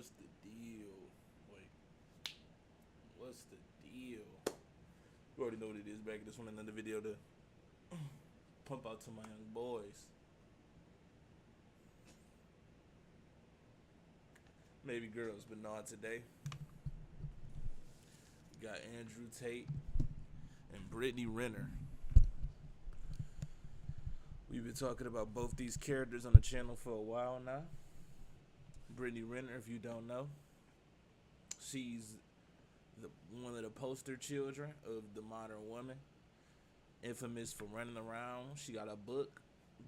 What's the deal? Wait, what's the deal? You already know what it is. Back at this one, another video to pump out to my young boys. Maybe girls, but not today. We got Andrew Tate and Brittany Renner. We've been talking about both these characters on the channel for a while now. Brittany Renner, if you don't know, she's one of the poster children of the modern woman, infamous for running around. She got a book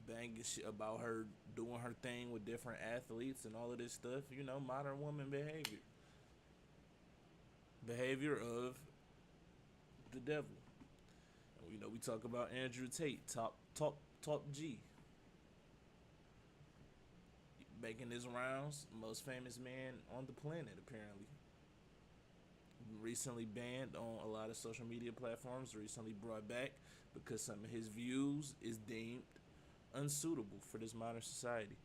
banging shit about her doing her thing with different athletes and all of this stuff. You know, modern woman behavior of the devil. And, you know, we talk about Andrew Tate, top G, making his rounds, most famous man on the planet apparently. Recently banned on a lot of social media platforms, recently brought back because some of his views is deemed unsuitable for this modern society.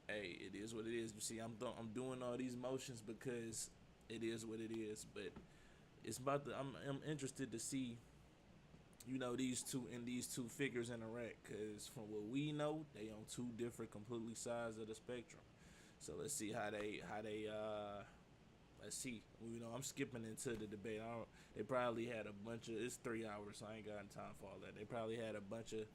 Hey, it is what it is. You see, I'm doing all these motions because it is what it is. But it's about the I'm interested to see, you know, these two figures interact, because from what we know, they on two different completely sides of the spectrum. So let's see how they let's see. You know, I'm skipping into the debate. They probably had a bunch of. It's 3 hours, so I ain't got time for all that. They probably had a bunch of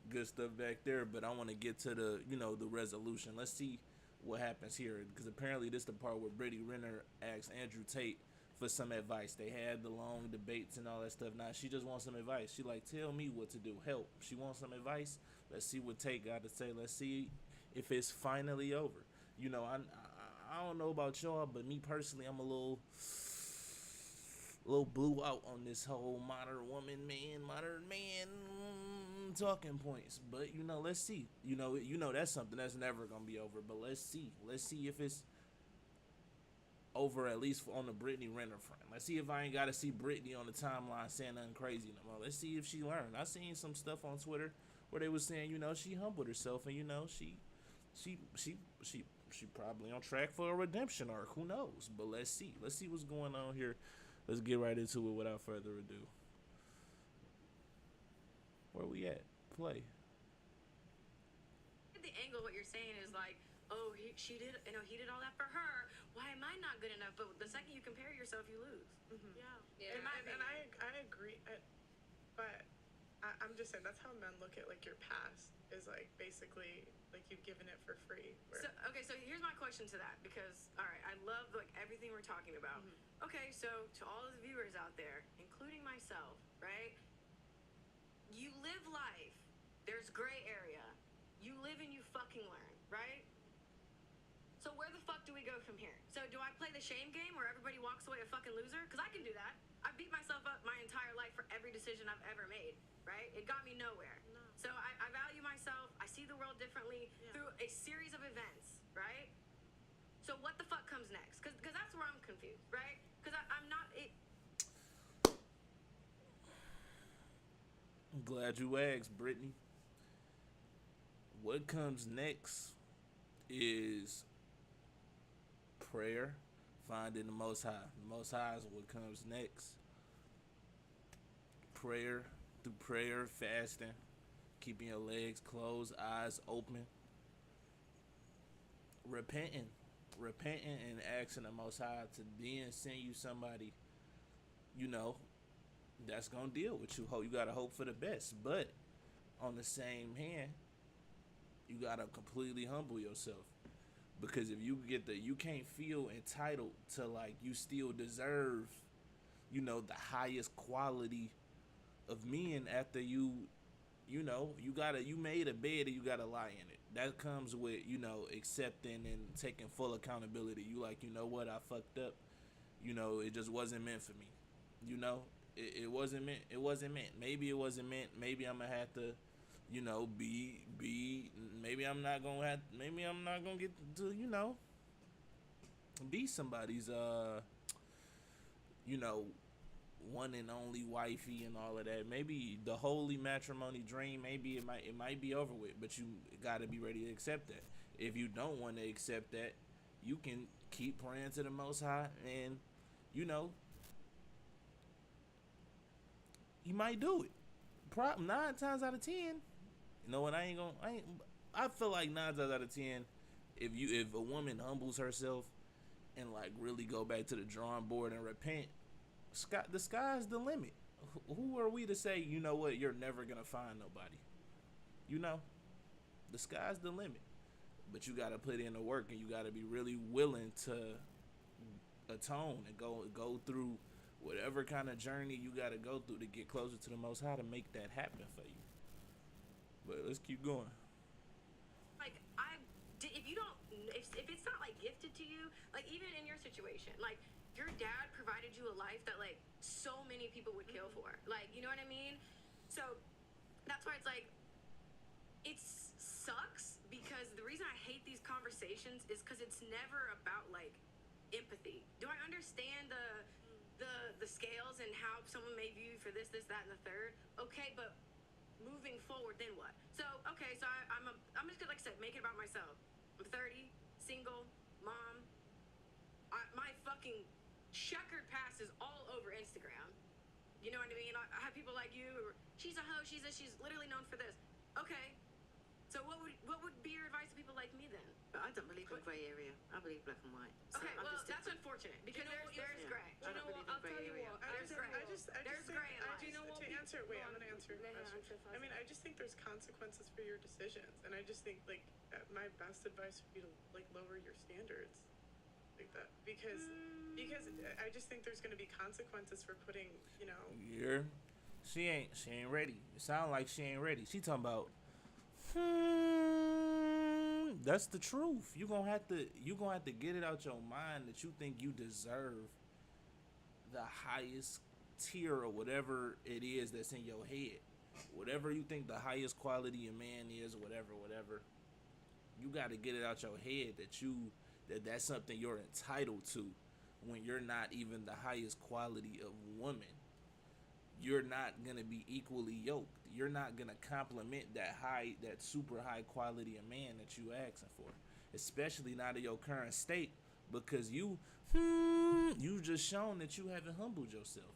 good stuff back there, but I want to get to the the resolution. Let's see what happens here, because apparently this is the part where Brittany Renner asks Andrew Tate for some advice. They had the long debates and all that stuff. Now she just wants some advice. She like, tell me what to do. Help. She wants some advice. Let's see what Tate got to say. Let's see if it's finally over. You know, I don't know about y'all, but me personally, I'm a little blew out on this whole modern man talking points. But you know, let's see. You know that's something that's never gonna be over. But let's see. Let's see if it's over, at least on the Brittany Renner front. Let's see if I ain't gotta see Brittany on the timeline saying nothing crazy no more. Let's see if she learned. I seen some stuff on Twitter where they was saying, you know, she humbled herself, and you know, she probably on track for a redemption arc. Who knows? But let's see. Let's see what's going on here. Let's get right into it without further ado. Where we at? Play. The angle, what you're saying is like, oh, she did, you know, he did all that for her. Why am I not good enough? But the second you compare yourself, you lose. Mm-hmm. Yeah. And I agree, but I'm just saying that's how men look at like your past, is like basically like you've given it for free. So here's my question to that, because all right, I love like everything we're talking about. Mm-hmm. Okay, so to all of the viewers out there, including myself, right? You live life. There's gray area. You live and you fucking learn, right? So where the fuck do we go from here? So do I play the shame game where everybody walks away a fucking loser? Because I can do that. I beat myself up my entire life for every decision I've ever made, right? It got me nowhere. No. So I value myself. I see the world differently through a series of events, right? So what the fuck comes next? Because that's where I'm confused, right? Because I'm not... I'm glad you asked, Brittany. What comes next is prayer, finding the Most High. The Most High is what comes next. Prayer, through prayer, fasting, keeping your legs closed, eyes open, repenting and asking the Most High to then send you somebody, you know, that's gonna deal with you. You gotta hope for the best, but on the same hand, you gotta completely humble yourself, because if you you can't feel entitled to like you still deserve, you know, the highest quality of men after you made a bed and you gotta lie in it. That comes with, you know, accepting and taking full accountability. You like, you know what, I fucked up. You know, it just wasn't meant for me. You know, it wasn't meant. It wasn't meant. Maybe it wasn't meant. Maybe I'm gonna have to, you know, maybe I'm not gonna get to, you know, be somebody's, you know, one and only wifey and all of that. Maybe the holy matrimony dream, maybe it might be over with, but you gotta be ready to accept that. If you don't want to accept that, you can keep praying to the Most High, and you know, you might do it. 9 times out of 10, you know what? I feel like 9 times out of 10, if a woman humbles herself and like really go back to the drawing board and repent, the sky's the limit. Who are we to say, you know what, you're never gonna find nobody? You know, the sky's the limit. But you gotta put in the work, and you gotta be really willing to atone and go through whatever kind of journey you gotta go through to get closer to the Most High to make that happen for you. But let's keep going. Like if you don't, if it's not like gifted to you, like even in your situation, like your dad provided you a life that like so many people would kill for, like, you know what I mean? So that's why it's like, it sucks, because the reason I hate these conversations is because it's never about like empathy. Do I understand the scales and how someone may view you for this, that, and the third? Okay, but moving forward, then what? So okay, so I'm just gonna, like I said, make it about myself. I'm 30, single, mom. My fucking checkered past is all over Instagram. You know what I mean? I have people like you, or she's a hoe, she's literally known for this. Okay, so what would be your advice to people like me then? But I don't believe in grey area. I believe black and white. So Okay, I'm well, just that's unfortunate, because there's gray. I don't believe in grey area. There's gray. There's gray in life. Do you know what? To answer, wait, I'm gonna answer your question. I mean, I just think there's consequences for your decisions, and I just think like my best advice would be to like lower your standards, like that, because I just think there's gonna be consequences for putting, you know. She ain't ready. It sound like she ain't ready. She talking about. That's the truth. You gonna have to get it out your mind that you think you deserve the highest tier or whatever it is that's in your head. Whatever you think the highest quality of man is, whatever. You got to get it out your head that's something you're entitled to, when you're not even the highest quality of woman. You're not gonna be equally yoked. You're not gonna compliment that super high quality of man that you asking for, especially not in your current state, because you just shown that you haven't humbled yourself.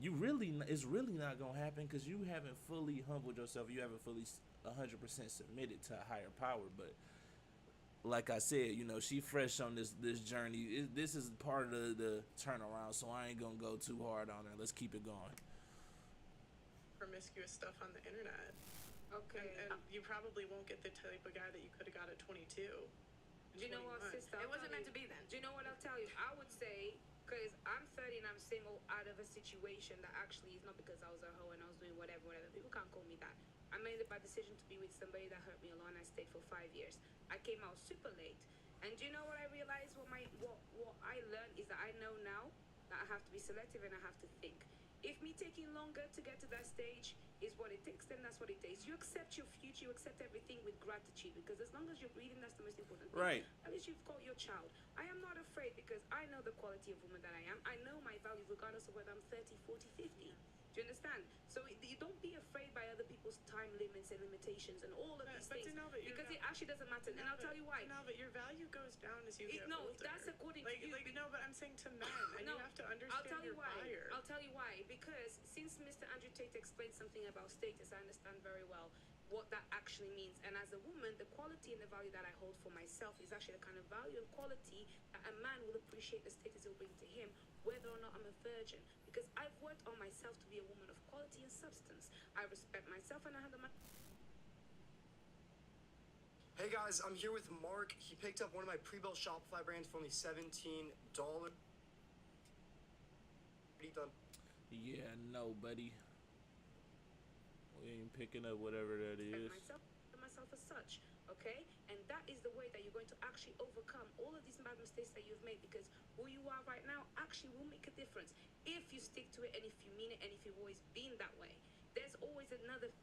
It's really not gonna happen, because you haven't fully humbled yourself. You haven't fully 100% submitted to a higher power. But like I said, you know, she fresh on this journey. This is part of the turnaround, so I ain't gonna go too hard on her. Let's keep it going. Promiscuous stuff on the internet. Okay. And you probably won't get the type of guy that you could have got at 22. Do you know what, sister? It wasn't meant to be then. Do you know what I'll tell you? I would say, because I'm 30 and I'm single out of a situation that actually is not because I was a hoe and I was doing whatever. People can't call me that. I made a bad decision to be with somebody that hurt me a lot, and I stayed for 5 years. I came out super late. And do you know what I realized? What I learned is that I know now that I have to be selective and I have to think. If me taking longer to get to that stage is what it takes, then that's what it takes. You accept your future, you accept everything with gratitude, because as long as you're breathing, that's the most important thing. Right. At least you've got your child. I am not afraid, because I know the quality of woman that I am. I know my value regardless of whether I'm 30, 40, 50. Do you understand? So you don't be afraid by other people's time limits and limitations and all of these things, because it actually doesn't matter. And I'll tell you why. No, but your value goes down as you get older. That's according to you. No, but I'm saying to men, and No, you have to understand your buyer. I'll tell you why. Because since Mr. Andrew Tate explained something about status, I understand very well what that actually means. And as a woman, the quality and the value that I hold for myself is actually the kind of value and quality that a man will appreciate the status it will bring to him, whether or not I'm a virgin. Because I've worked on myself to be a woman of quality and substance. I respect myself, and I handle my... Hey guys, I'm here with Mark. He picked up one of my pre-built Shopify brands for only $17. Done. Yeah, no, buddy. We ain't picking up whatever that is. myself as such, okay? And that is the way that you're going to actually overcome all of these bad mistakes that you've made, because who you are right now actually will make a difference if you stick to it, and if you mean it, and if you've always been that way. There's always another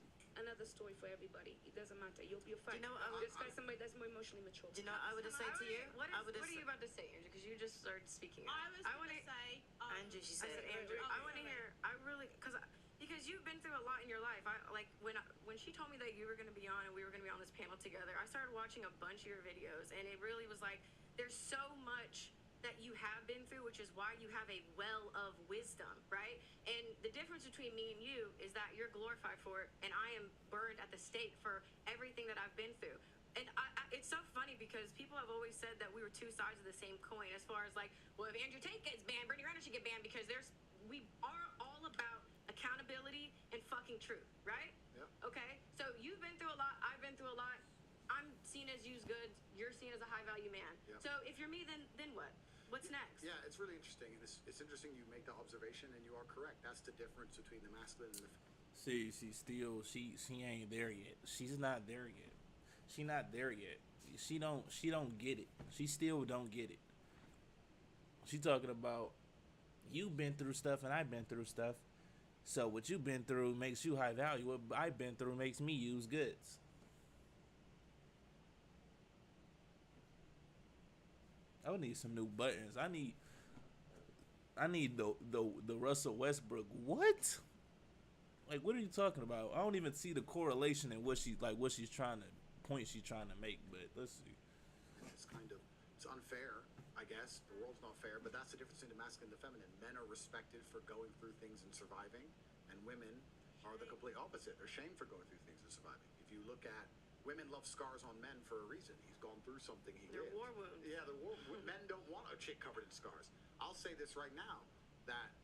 story for everybody. It doesn't matter. You'll be fine. Do you know what Just find somebody that's more emotionally mature. Do you know what I would have said to you? What are you about to say, Andrew? Because you just started speaking. I was going to say... Angie, she said. Andrew, I want to hear. I really, because you because you've been through a lot in your life. I like when she told me that you were going to be on and we were going to be on this panel together. I started watching a bunch of your videos, and it really was like there's so much that you have been through, which is why you have a well of wisdom, right? And the difference between me and you is that you're glorified for it, and I am burned at the stake for everything that I've been through. And it's so funny because people have always said that we were two sides of the same coin, as far as like, well, if Andrew Tate gets banned, Brittany Renner should get banned, because we are all about accountability and fucking truth, right? Yeah. Okay, so you've been through a lot, I've been through a lot. I'm seen as used goods, you're seen as a high value man. Yeah. So if you're me, then what? What's next? Yeah, it's really interesting. And it's interesting you make the observation, and you are correct. That's the difference between the masculine and the See, she ain't there yet. She's not there yet. She not there yet. She don't get it. She still don't get it. She talking about you've been through stuff and I've been through stuff. So what you've been through makes you high value. What I've been through makes me use goods. I would need some new buttons. I need the Russell Westbrook. What? Like, what are you talking about? I don't even see the correlation in what she's trying to make. But let's see. It's unfair, I guess. The world's not fair, but that's the difference between the masculine and the feminine. Men are respected for going through things and surviving, and women are the complete opposite. They're shamed for going through things and surviving. If you look at women love scars on men for a reason. He's gone through something. They're war wounds. Yeah, men don't want a chick covered in scars. I'll say this right now, that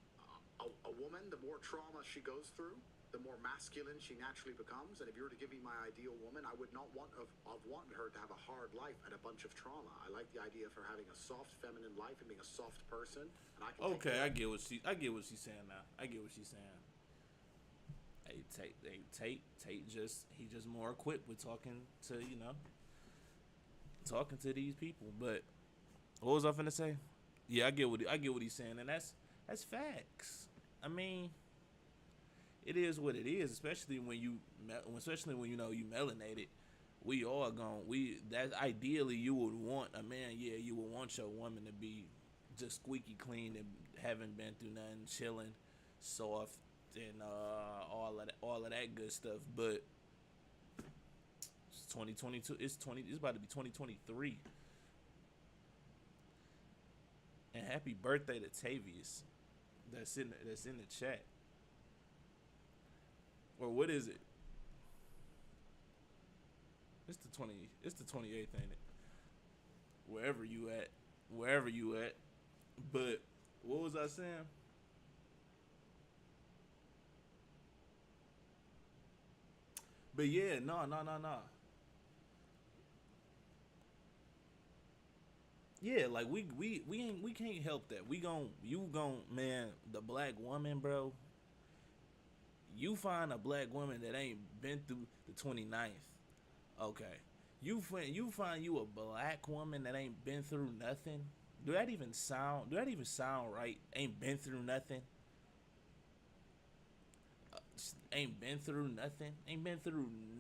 a woman, the more trauma she goes through, the more masculine she naturally becomes. And if you were to give me my ideal woman, I would not have wanted her to have a hard life and a bunch of trauma. I like the idea of her having a soft feminine life and being a soft person. And I can I get what she's saying now. I get what she's saying. Tate just more equipped with talking to these people. But what was I finna say? Yeah, I get what he's saying, and that's facts. I mean, it is what it is, especially when you know you melanated. We all that ideally you would want a man. Yeah, you would want your woman to be just squeaky clean and haven't been through nothing, chilling, soft, and all of that good stuff. But it's 2022. It's about to be 2023. And happy birthday to Tavius. That's in the chat. Or what is it? It's the 28th, ain't it? Wherever you at. But what was I saying? But yeah, no. Yeah, like we can't help that. Man, the black woman, bro. You find a black woman that ain't been through the 29th. Okay. You find you a black woman that ain't been through nothing. Do that even sound right? Ain't been through nothing. Ain't been through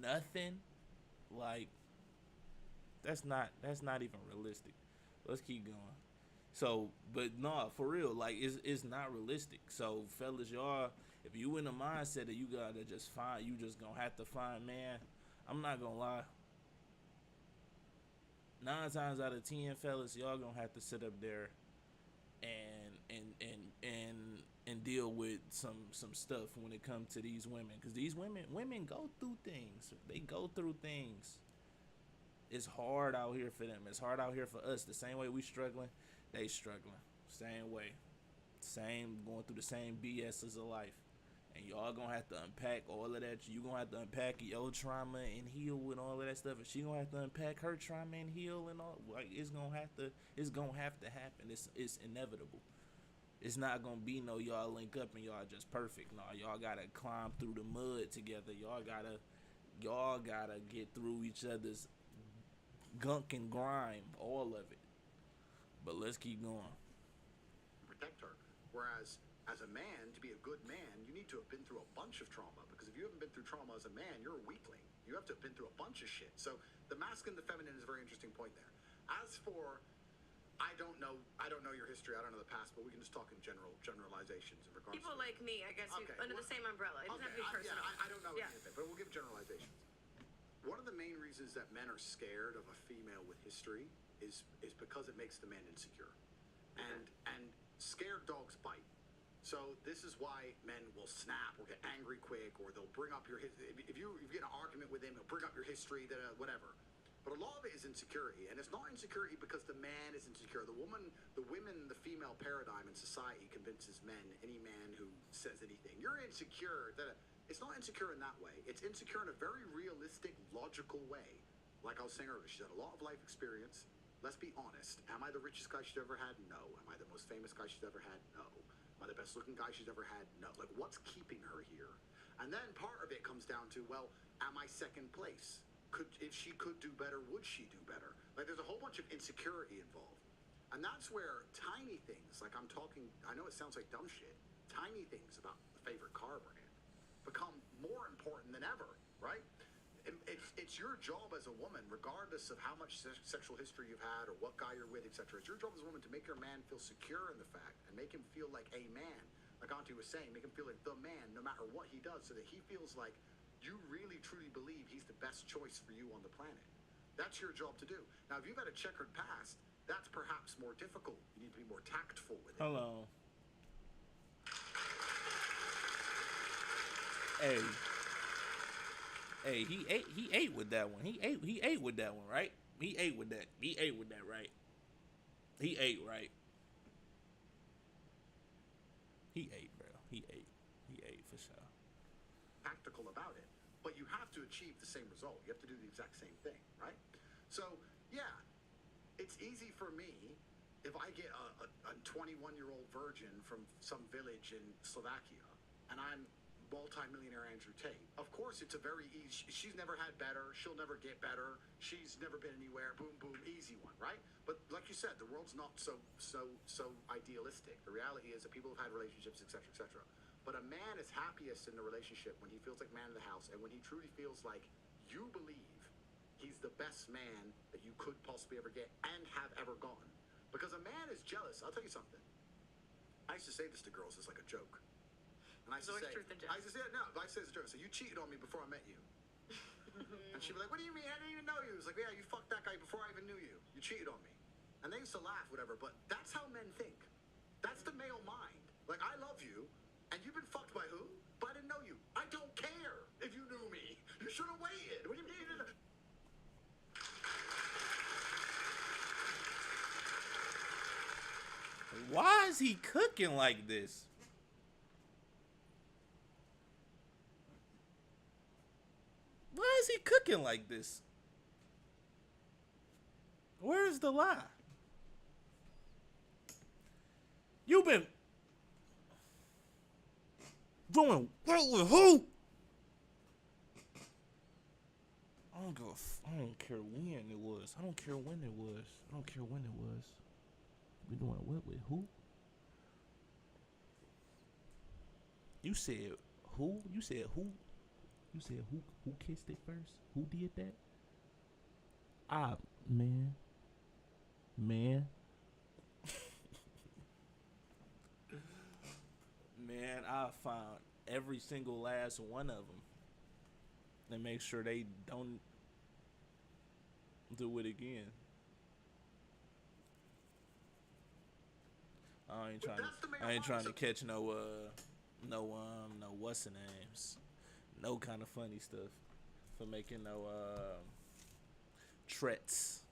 nothing. Like, that's not even realistic. Let's keep going. So, but no, for real, like it's not realistic. So, fellas, y'all, if you in the mindset that you just gonna have to find, man, I'm not gonna lie. 9 times out of 10, fellas, y'all gonna have to sit up there and deal with some stuff when it comes to these women, because these women go through things. They go through things. It's hard out here for them. It's hard out here for us. The same way we struggling, they struggling. Same way. Going through the same BS's of life. And y'all gonna have to unpack all of that. You gonna have to unpack your trauma and heal with all of that stuff. And she gonna have to unpack her trauma and heal and all. Like, it's gonna have to happen. It's inevitable. It's not gonna be no y'all link up and y'all just perfect. No, y'all gotta climb through the mud together. Y'all gotta get through each other's gunk and grime, all of it. But let's keep going. Protect her. Whereas, as a man, to be a good man, you need to have been through a bunch of trauma. Because if you haven't been through trauma as a man, you're a weakling. You have to have been through a bunch of shit. So the masculine and the feminine is a very interesting point there. As for I don't know your history. I don't know the past, but we can just talk in generalizations in regards People to like me, I guess, who, Okay, under well- the same umbrella. It doesn't have to be personal. I don't know Yeah. any of it, but we'll give generalizations. One of the main reasons that men are scared of a female with history is because it makes the man insecure, and scared dogs bite. So this is why men will snap or get angry quick, or they'll bring up your if you get in an argument with him, he'll bring up your history, whatever. But a lot of it is insecurity, and it's not insecurity because the man is insecure. The female paradigm in society convinces men, any man who says anything, you're insecure. It's not insecure in that way. It's insecure in a very realistic, logical way. Like I was saying earlier, she's had a lot of life experience. Let's be honest. Am I the richest guy she's ever had? No. Am I the most famous guy she's ever had? No. Am I the best looking guy she's ever had? No. Like, what's keeping her here? And then part of it comes down to, well, am I second place? If she could do better, would she do better? Like, there's a whole bunch of insecurity involved. And that's where tiny things, like I'm talking, I know it sounds like dumb shit, tiny things about the favorite car brand become more important than ever, right? It's your job as a woman, regardless of how much sexual history you've had or what guy you're with, etc. It's your job as a woman to make your man feel secure in the fact and make him feel like a man. Like Auntie was saying, make him feel like the man no matter what he does, so that he feels like you really truly believe he's the best choice for you on the planet. That's your job to do. Now, if you've had a checkered past, that's perhaps more difficult. You need to be more tactful with it. Hello. Hey, he ate with that one. He ate with that one, right? He ate with that, right? He ate, right? He ate, bro. He ate for sure. Tactical about it, but you have to achieve the same result. You have to do the exact same thing, right? So, yeah, it's easy for me if I get a 21-year-old virgin from some village in Slovakia, and I'm multi-millionaire Andrew Tate. Of course, it's a very easy. She's never had better. She'll never get better. She's never been anywhere. Boom, boom, easy one, right? But like you said, the world's not so idealistic. The reality is that people have had relationships, etc., etc. But a man is happiest in the relationship when he feels like man of the house, and when he truly feels like you believe he's the best man that you could possibly ever get and have ever gone. Because a man is jealous. I'll tell you something. I used to say this to girls as like a joke. And I used to say, I used to say, no, but I say it's a joke. So you cheated on me before I met you. And she'd be like, what do you mean? I didn't even know you. It was like, yeah, you fucked that guy before I even knew you. You cheated on me. And they used to laugh, whatever. But that's how men think. That's the male mind. Like, I love you, and you've been fucked by who? But I didn't know you. I don't care if you knew me. You should have waited. What do you mean? Why is he cooking like this? Why is he cooking like this? Where is the lie? You've been doing what with who? I don't care when it was. I don't care when it was. I don't care when it was. We doing what with who? You said who? You said who? You said who? Who kissed it first? Who did that? Man. Man, I found every single last one of them and make sure they don't do it again. I ain't trying to catch no what's the names, no kind of funny stuff for making no threats.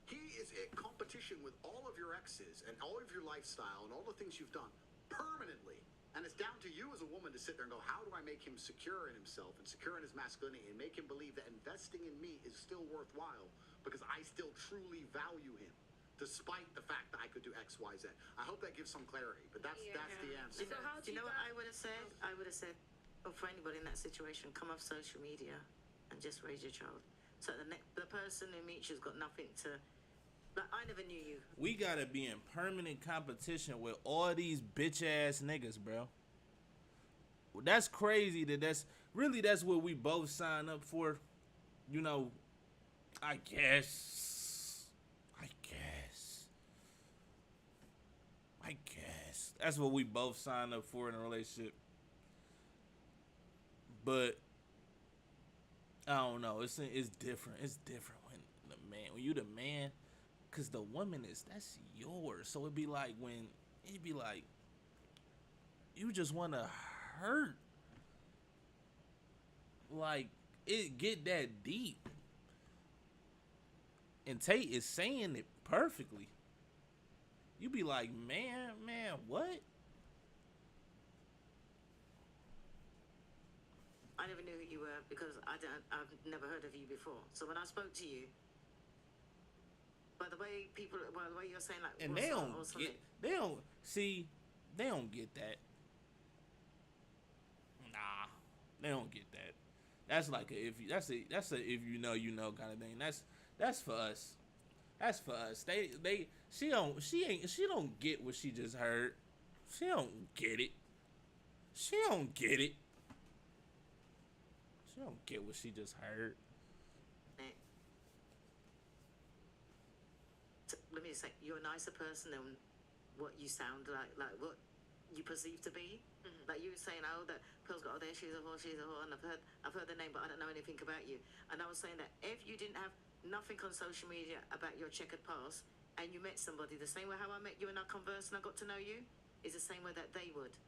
He is in competition with all of your exes and all of your lifestyle and all the things you've done permanently. And it's down to you as a woman to sit there and go, how do I make him secure in himself and secure in his masculinity and make him believe that investing in me is still worthwhile because I still truly value him, despite the fact that I could do X, Y, Z. I hope that gives some clarity, but that's the answer. So how do you know what I would have said? I would have said, oh, for anybody in that situation, come off social media and just raise your child. So the person who meets you's got nothing to. Like, I never knew you. We gotta be in permanent competition with all these bitch ass niggas, bro. That's crazy. That's what we both sign up for. You know, I guess. that's what we both signed up for in a relationship. But I don't know. It's different. It's different when you the man, cause the woman that's yours. So it'd be like you just wanna hurt. Like it get that deep. And Tate is saying it perfectly. You be like, man, what? I never knew who you were because I've never heard of you before. So when I spoke to you, by the way you're saying like, And they don't get that. Nah, they don't get that. That's like a if you know kind of thing. That's for us. That's for us. She don't get what she just heard. She don't get it. She don't get it. She don't get what she just heard. Let me just say, you're a nicer person than what you sound like what you perceive to be. Mm-hmm. Like you were saying, oh, that Pearl's got, oh, there she's a whore, and I've heard the name, but I don't know anything about you. And I was saying that if you didn't have nothing on social media about your checkered past, and you met somebody the same way how I met you and I conversed and I got to know you, is the same way that they would.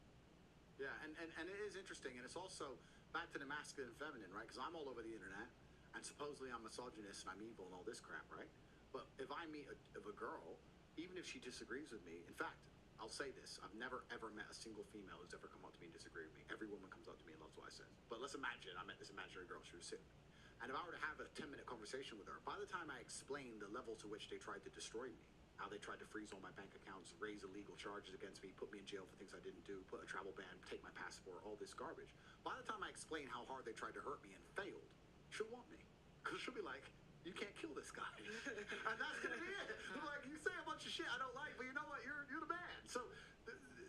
Yeah, and it is interesting, and it's also back to the masculine and feminine, right? Because I'm all over the internet, and supposedly I'm misogynist and I'm evil and all this crap, right? But if I meet a girl, even if she disagrees with me, in fact, I'll say this, I've never ever met a single female who's ever come up to me and disagreed with me. Every woman comes up to me and loves what I said. But let's imagine I met this imaginary girl, she was sitting with me. And if I were to have a 10-minute conversation with her, by the time I explain the level to which they tried to destroy me, how they tried to freeze all my bank accounts, raise illegal charges against me, put me in jail for things I didn't do, put a travel ban, take my passport, all this garbage. By the time I explain how hard they tried to hurt me and failed, she'll want me. Because she'll be like, you can't kill this guy. And that's going to be it. Like, you say a bunch of shit I don't like, but you know what? You're the man. So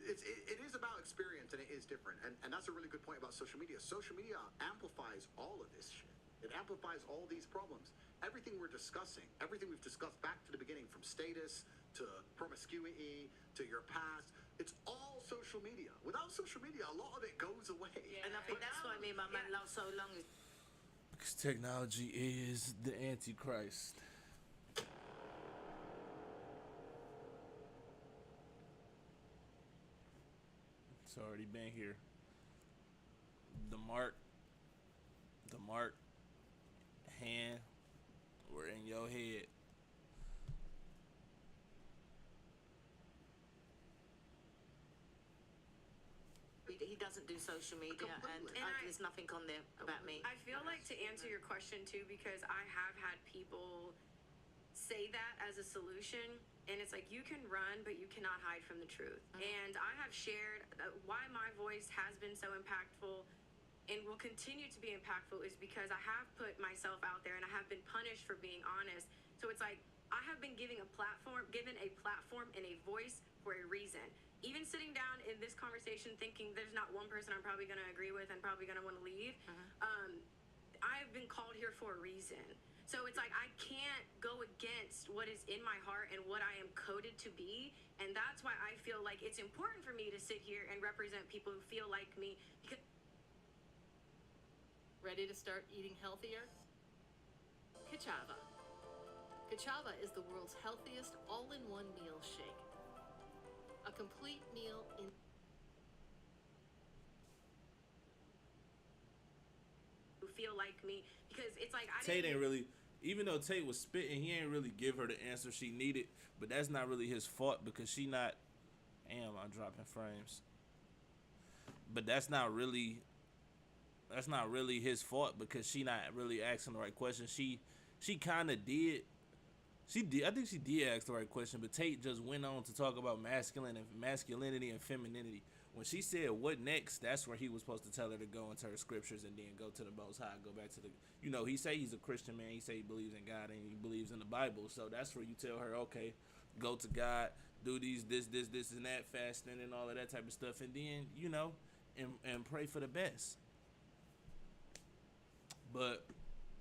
it is about experience, and it is different. And that's a really good point about social media. Social media amplifies all of this shit. It amplifies all these problems. Everything we're discussing, everything we've discussed back to the beginning, from status to promiscuity to your past, it's all social media. Without social media, a lot of it goes away. Yeah. And I think that's why me and my man love so long. Because technology is the Antichrist. It's already been here. The mark, hand, were in your head. He doesn't do social media, and there's nothing on there about me. I feel like, to answer your question too, because I have had people say that as a solution, and it's like, you can run, but you cannot hide from the truth. And I have shared why my voice has been so impactful and will continue to be impactful is because I have put myself out there and I have been punished for being honest. So it's like, I have been given a platform and a voice for a reason. Even sitting down in this conversation thinking there's not one person I'm probably going to agree with and probably going to want to leave, I've been called here for a reason. So it's like, I can't go against what is in my heart and what I am coded to be. And that's why I feel like it's important for me to sit here and represent people who feel like me. Ready to start eating healthier? Kachava. Kachava is the world's healthiest all-in-one meal shake. A complete meal in... Who feel like me, because it's like, Tate ain't really, even though Tate was spitting, he ain't really give her the answer she needed. But that's not really his fault, because she not... Damn, I'm dropping frames. But that's not really his fault, because she not really asking the right question. She kind of did. I think she did ask the right question, but Tate just went on to talk about masculinity and femininity. When she said, what next, that's where he was supposed to tell her to go into her scriptures and then go to the Most High, go back to the, he say he's a Christian man, he say he believes in God and he believes in the Bible. So that's where you tell her, okay, go to God, do this and that, fasting and all of that type of stuff, and then, and pray for the best. But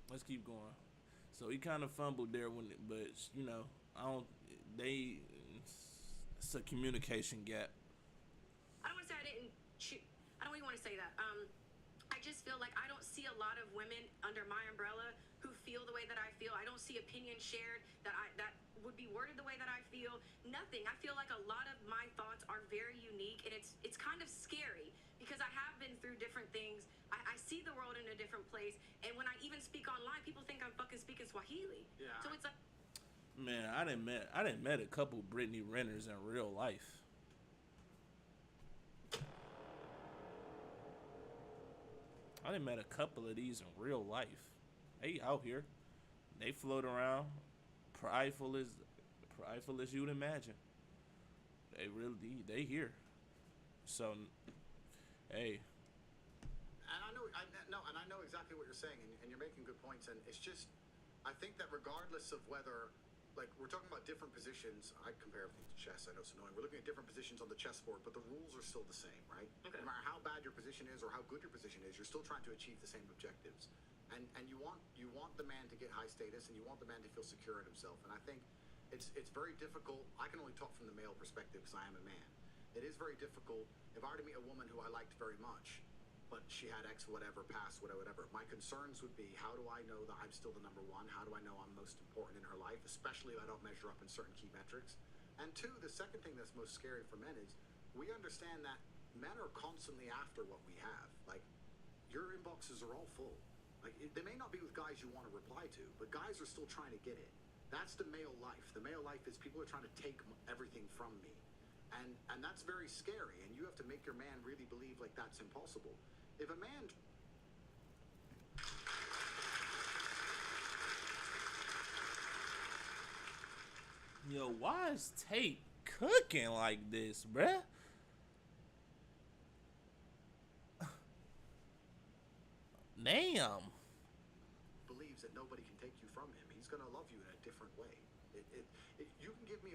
let's keep going. So he kind of fumbled there it's a communication gap. want to say that. I just feel like I don't see a lot of women under my umbrella who feel the way that I feel. I don't see opinions shared that would be worded the way that I feel. Nothing. I feel like a lot of my thoughts are very unique, and it's kind of scary because I have been through different things. I see the world in a different place, and when I even speak online, people think I'm fucking speaking Swahili. Yeah. So it's like, Man, I didn't met a couple Brittany Renners in real life. I done met a couple of these in real life. They out here. They float around, prideful as you'd imagine. They here. So, hey. And I know exactly what you're saying, and you're making good points. And it's just, I think that regardless of whether, like, we're talking about different positions. I compare everything to chess. I know it's annoying. We're looking at different positions on the chessboard, but the rules are still the same, right? Okay. No matter how bad your position is or how good your position is, you're still trying to achieve the same objectives. And you want the man to get high status, and you want the man to feel secure in himself. And I think it's very difficult. I can only talk from the male perspective because I am a man. It is very difficult if I were to meet a woman who I liked very much, but she had X whatever, past whatever. My concerns would be, how do I know that I'm still the number one? How do I know I'm most important in her life, especially if I don't measure up in certain key metrics? And two, the second thing that's most scary for men is we understand that men are constantly after what we have. Like, your inboxes are all full. Like, they may not be with guys you want to reply to, but guys are still trying to get it. That's the male life. The male life is people are trying to take everything from me. And that's very scary, and you have to make your man really believe like that's impossible. If a man Yo, why is Tate cooking like this, bruh? Damn. believes that nobody can take you from him, he's gonna love you in a different way. You can give me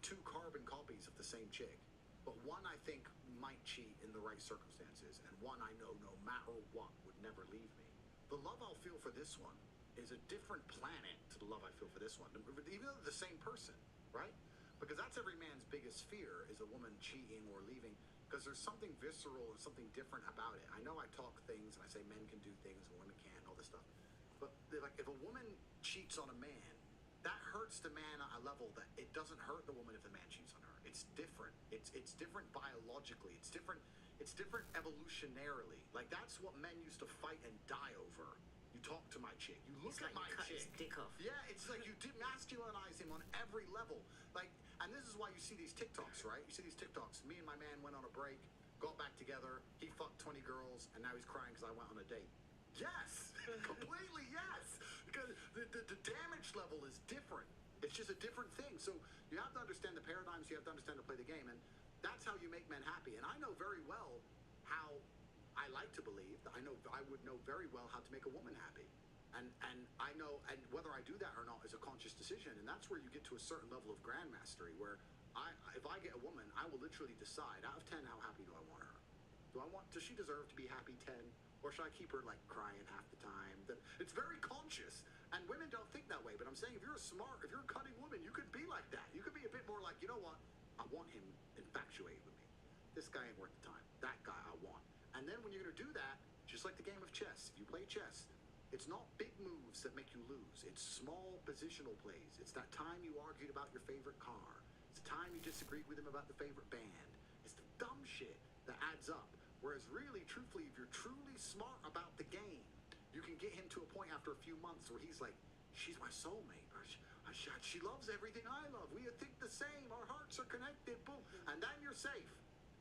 2 carbon copies of the same chick, but one I think might cheat in the right circumstances, and one I know no matter what would never leave me. The love I'll feel for this one is a different planet to the love I feel for this one, even though they're the same person, right? Because that's every man's biggest fear, is a woman cheating or leaving, because there's something visceral and something different about it. I know I talk things and I say men can do things and women can't, all this stuff, but like, if a woman cheats on a man, that hurts the man at a level that it doesn't hurt the woman if the man cheats on her. It's different. It's different biologically. It's different evolutionarily. Like, that's what men used to fight and die over. You talk to my chick. You look It's at like my you cut chick. his dick off. Yeah, it's like you demasculinize him on every level. Like, and this is why you see these TikToks, right? You see these TikToks. Me and my man went on a break, got back together. He fucked 20 girls, and now he's crying because I went on a date. Yes, completely yes. Because the damage level is different. It's just a different thing. So you have to understand the paradigms. You have to understand to play the game, and that's how you make men happy. And I know very well how I like to believe that I would know very well how to make a woman happy. And I know, and whether I do that or not is a conscious decision. And that's where you get to a certain level of grandmastery, where if I get a woman, I will literally decide out of 10, how happy do I want her? Does she deserve to be happy 10? Or should I keep her like crying half the time? It's very conscious. And women don't think that way. But I'm saying, if you're a cutting woman, you could be like that. You could be a bit more like, you know what? I want him infatuated with me. This guy ain't worth the time. That guy I want. And then when you're going to do that, just like the game of chess, if you play chess, it's not big moves that make you lose. It's small positional plays. It's that time you argued about your favorite car. It's the time you disagreed with him about the favorite band. It's the dumb shit that adds up. Whereas really, truthfully, if you're truly smart about the game, you can get him to a point after a few months where he's like, she's my soulmate. She loves everything I love. We think the same. Our hearts are connected. Boom. And then you're safe.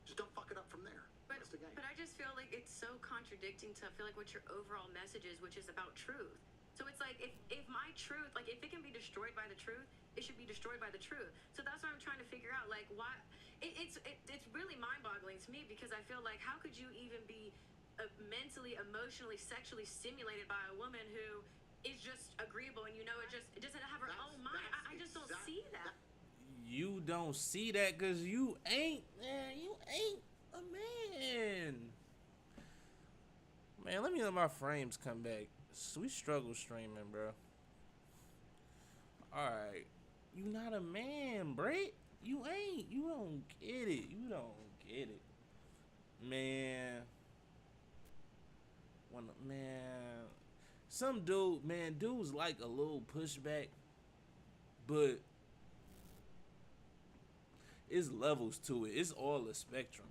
Just don't fuck it up from there. That's the game. But I just feel like it's so contradicting to feel like what your overall message is, which is about truth. So it's like, if my truth, like, if it can be destroyed by the truth, it should be destroyed by the truth. So that's what I'm trying to figure out. Like, why? It's really mind-boggling to me, because I feel like, how could you even be mentally, emotionally, sexually stimulated by a woman who is just agreeable, and it doesn't have her own mind? I just don't see that. You don't see that because you ain't a man. Man, let me let my frames come back. We struggle streaming, bro. Alright. You not a man, Brett. You ain't. You don't get it. You don't get it. Man. Man, some dude, man, dudes like a little pushback, but it's levels to it. It's all a spectrum.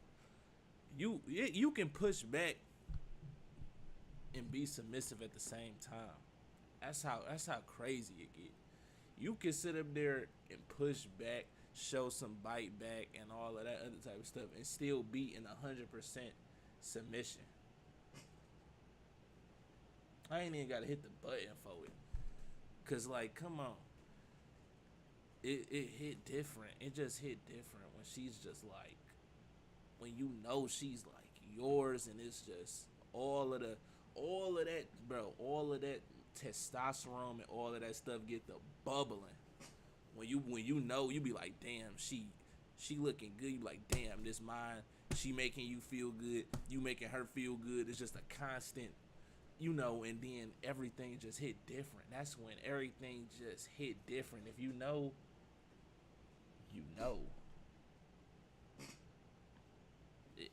You can push back and be submissive at the same time. That's how crazy it get. You can sit up there and push back, show some bite back, and all of that other type of stuff, and still be in 100% submission. I ain't even gotta hit the button for it, cause like, come on, it hit different. It just hit different when she's just like, when you know she's like yours, and it's just all of that, bro, all of that testosterone and all of that stuff get the bubbling. When you know, you be like, damn, she looking good. You be like, damn, this mine. She making you feel good. You making her feel good. It's just a constant, you know. And then everything just hit different. That's when everything just hit different. If you know, you know. It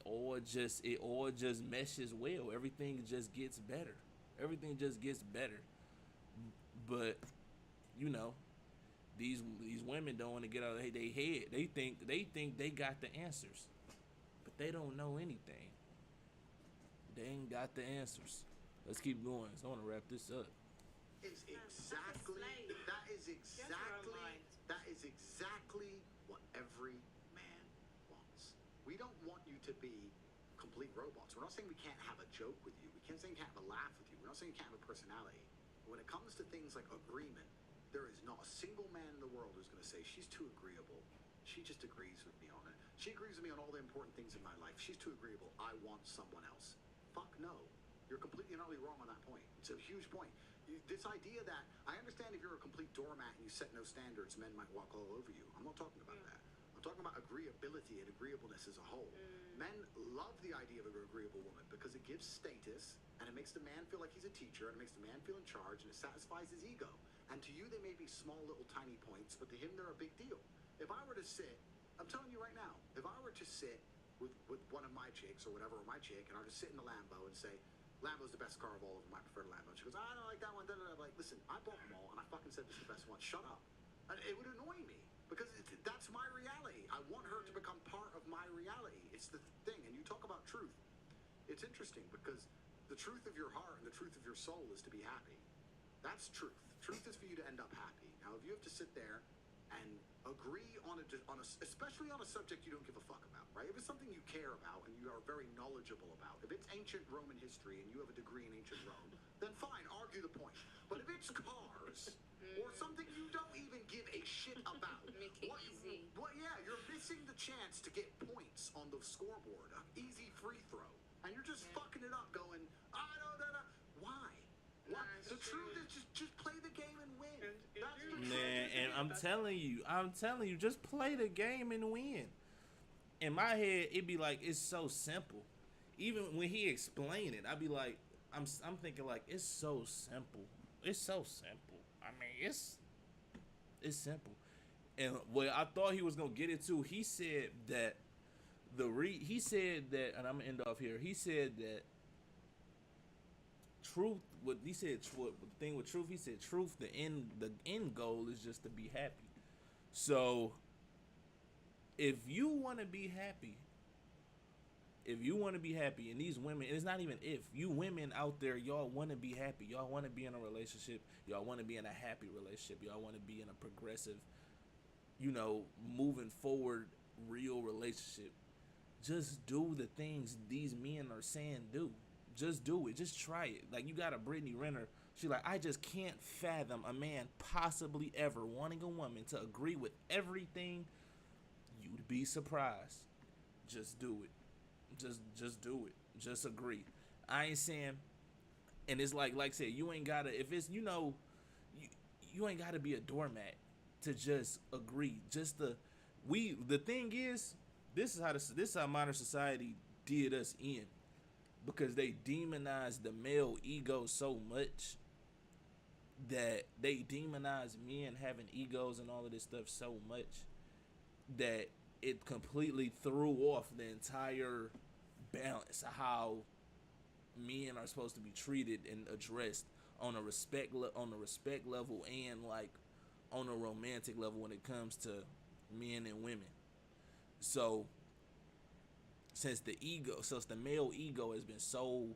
all just meshes well. Everything just gets better. Everything just gets better. But you know, these women don't want to get out of their head. They think they got the answers, but they don't know anything. They ain't got the answers. Let's keep going. So I want to wrap this up. Is exactly that is exactly what every man wants. We don't want you to be complete robots. We're not saying we can't have a joke with you. We can't say we can't have a laugh with you. We're not saying you can't have a personality. But when it comes to things like agreement, there is not a single man in the world who's going to say she's too agreeable. She just agrees with me on it. She agrees with me on all the important things in my life. She's too agreeable. I want someone else. Fuck no. You're completely and utterly wrong on that point. It's a huge point. This idea that, I understand if you're a complete doormat and you set no standards, men might walk all over you. I'm not talking about that. I'm talking about agreeability and agreeableness as a whole. Men love the idea of an agreeable woman because it gives status, and it makes the man feel like he's a teacher, and it makes the man feel in charge, and it satisfies his ego. And to you, they may be small little tiny points, but to him, they're a big deal. If I were to sit, I'm telling you right now, if I were to sit with one of my chicks or whatever, or my chick, and I were to sit in the Lambo and say, Lambo's the best car of all of them, I prefer the Lambo. She goes, I don't like that one, da, da, da. I'm like, listen, I bought them all, and I fucking said this is the best one. Shut up. And it would annoy me, because that's my reality. I want her to become part of my reality. It's the thing. And you talk about truth. It's interesting, because the truth of your heart and the truth of your soul is to be happy. That's truth. Truth is for you to end up happy. Now, if you have to sit there and agree on a especially on a subject you don't give a fuck about, right? If it's something you care about and you are very knowledgeable about, if it's ancient Roman history and you have a degree in ancient Rome, then fine, argue the point. But if it's cars or something you don't even give a shit about, Make it easy. yeah, you're missing the chance to get points on the scoreboard, an easy free throw, and you're just fucking it up, going, I don't know, why? What? The truth is just play the game and win. That's the truth. Man, and I'm telling you, just play the game and win. In my head, it'd be like, it's so simple. Even when he explained it, I'd be like, I'm thinking like, it's so simple. It's so simple. I mean, it's simple. And what I thought he was gonna get it to, he said that and I'm gonna end off here. He said that truth. What he said, what the thing with truth? He said truth. The end goal is just to be happy. So, if you want to be happy, and these women, and it's not even if, you women out there, y'all want to be happy. Y'all want to be in a relationship. Y'all want to be in a happy relationship. Y'all want to be in a progressive, you know, moving forward, real relationship. Just do the things these men are saying do. Just do it. Just try it. Like, you got a Brittany Renner. She like, I just can't fathom a man possibly ever wanting a woman to agree with everything. You'd be surprised. Just do it. Just do it. Just agree. I ain't saying, and it's like I said, you ain't gotta, if it's, you know, you ain't gotta be a doormat to just agree. The thing is, this is how modern society did us in. Because they demonize the male ego so much that they demonize men having egos and all of this stuff so much that it completely threw off the entire balance of how men are supposed to be treated and addressed on a respect level and like on a romantic level when it comes to men and women. So since the male ego has been so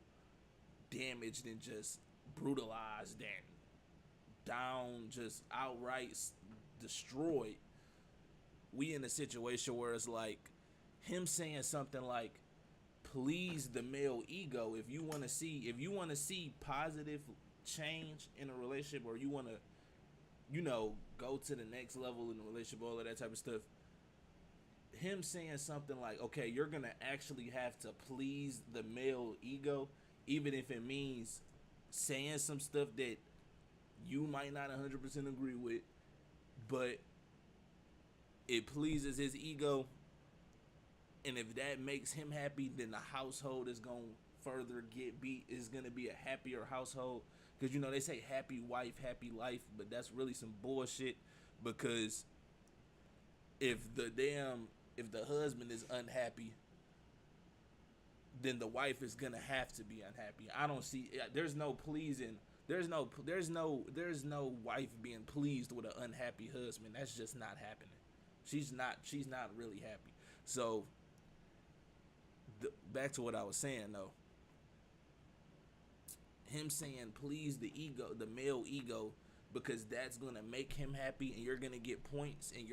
damaged and just brutalized and down, just outright destroyed, we in a situation where it's like him saying something like, please the male ego. If you want to see positive change in a relationship, or you want to, go to the next level in a relationship, all of that type of stuff, him saying something like, okay, you're gonna actually have to please the male ego, even if it means saying some stuff that you might not 100% agree with, but it pleases his ego. And if that makes him happy, then the household is going to further is going to be a happier household. Because, they say happy wife, happy life, but that's really some bullshit. Because if the husband is unhappy, then the wife is going to have to be unhappy. I don't see, there's no pleasing. There's no wife being pleased with an unhappy husband. That's just not happening. She's not really happy. So, back to what I was saying though. Him saying please the male ego, because that's gonna make him happy, and you're gonna get points, and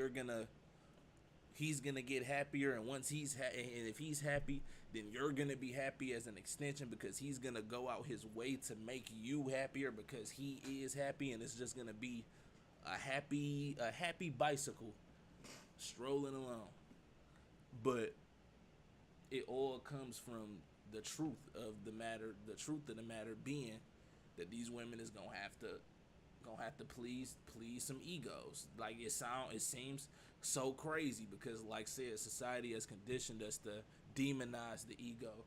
he's gonna get happier, and once and if he's happy, then you're gonna be happy as an extension, because he's gonna go out his way to make you happier because he is happy, and it's just gonna be a happy bicycle strolling along. But it all comes from the truth of the matter. The truth of the matter being that these women is gonna have to please some egos. Like it seems so crazy because, like I said, society has conditioned us to demonize the ego,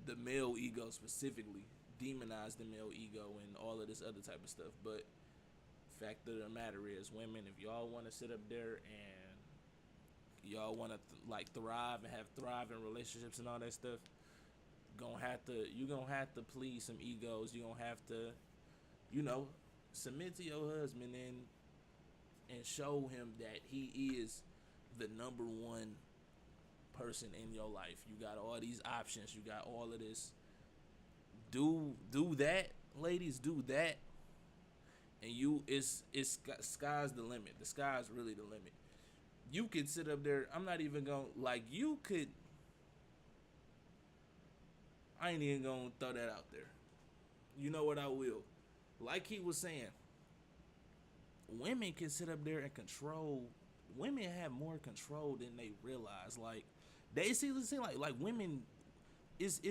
the male ego specifically, demonize the male ego and all of this other type of stuff. But fact of the matter is, women, if y'all want to sit up there and y'all want to thrive and have thriving relationships and all that stuff, you're gonna have to please some egos. You're gonna have to, submit to your husband and show him that he is the number one person in your life. You got all these options. You got all of this. Do that, ladies. Do that, and it's sky's the limit. The sky's really the limit. You could sit up there. I'm not even gonna you could. I ain't even gonna throw that out there. You know what, I will. Like he was saying, women can sit up there and control. Women have more control than they realize. Like they see like women is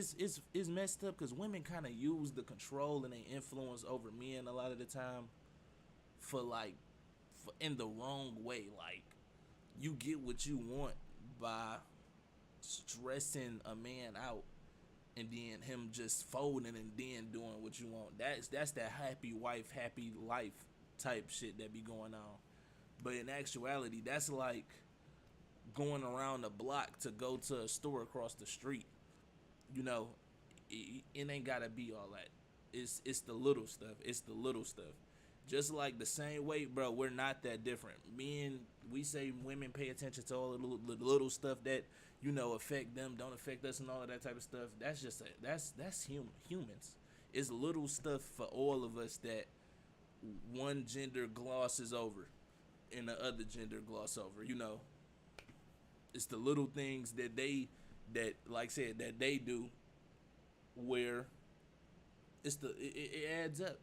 messed up because women kind of use the control and they influence over men a lot of the time for in the wrong way. Like you get what you want by stressing a man out, and then him just folding and then doing what you want. That's that happy wife, happy life type shit that be going on. But in actuality, that's like going around the block to go to a store across the street. It ain't gotta be all that. It's the little stuff. It's the little stuff. Just like the same way, bro, we're not that different. We say women pay attention to all the little stuff that, affect them, don't affect us, and all of that type of stuff. That's just that's humans. It's little stuff for all of us that one gender glosses over and the other gender gloss over. It's the little things that like I said, that they do where it adds up.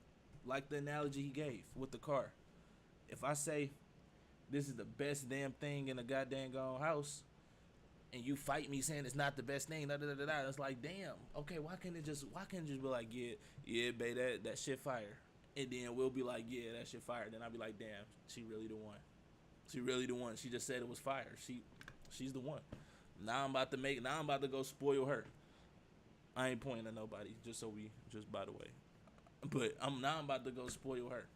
Like the analogy he gave with the car. If I say this is the best damn thing in a goddamn house, and you fight me saying it's not the best thing, it's like, damn, okay, why can't it just be like, yeah, babe, that shit fire, and then we'll be like, yeah, that shit fire. Then I'll be like, damn, she really the one. She just said it was fire. She's the one. Now I'm about to go spoil her. I ain't pointing at nobody, just by the way. But I'm about to go spoil her.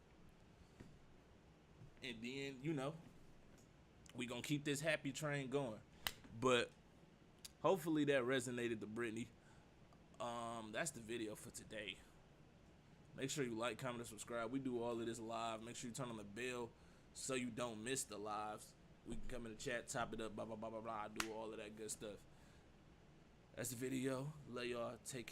And then, we gonna keep this happy train going. But hopefully that resonated to Brittany. that's the video for today. Make sure you like, comment, and subscribe. We do all of this live. Make sure you turn on the bell so you don't miss the lives. We can come in the chat, top it up, blah, blah, blah, blah, blah. I do all of that good stuff. That's the video. Love y'all. Take care.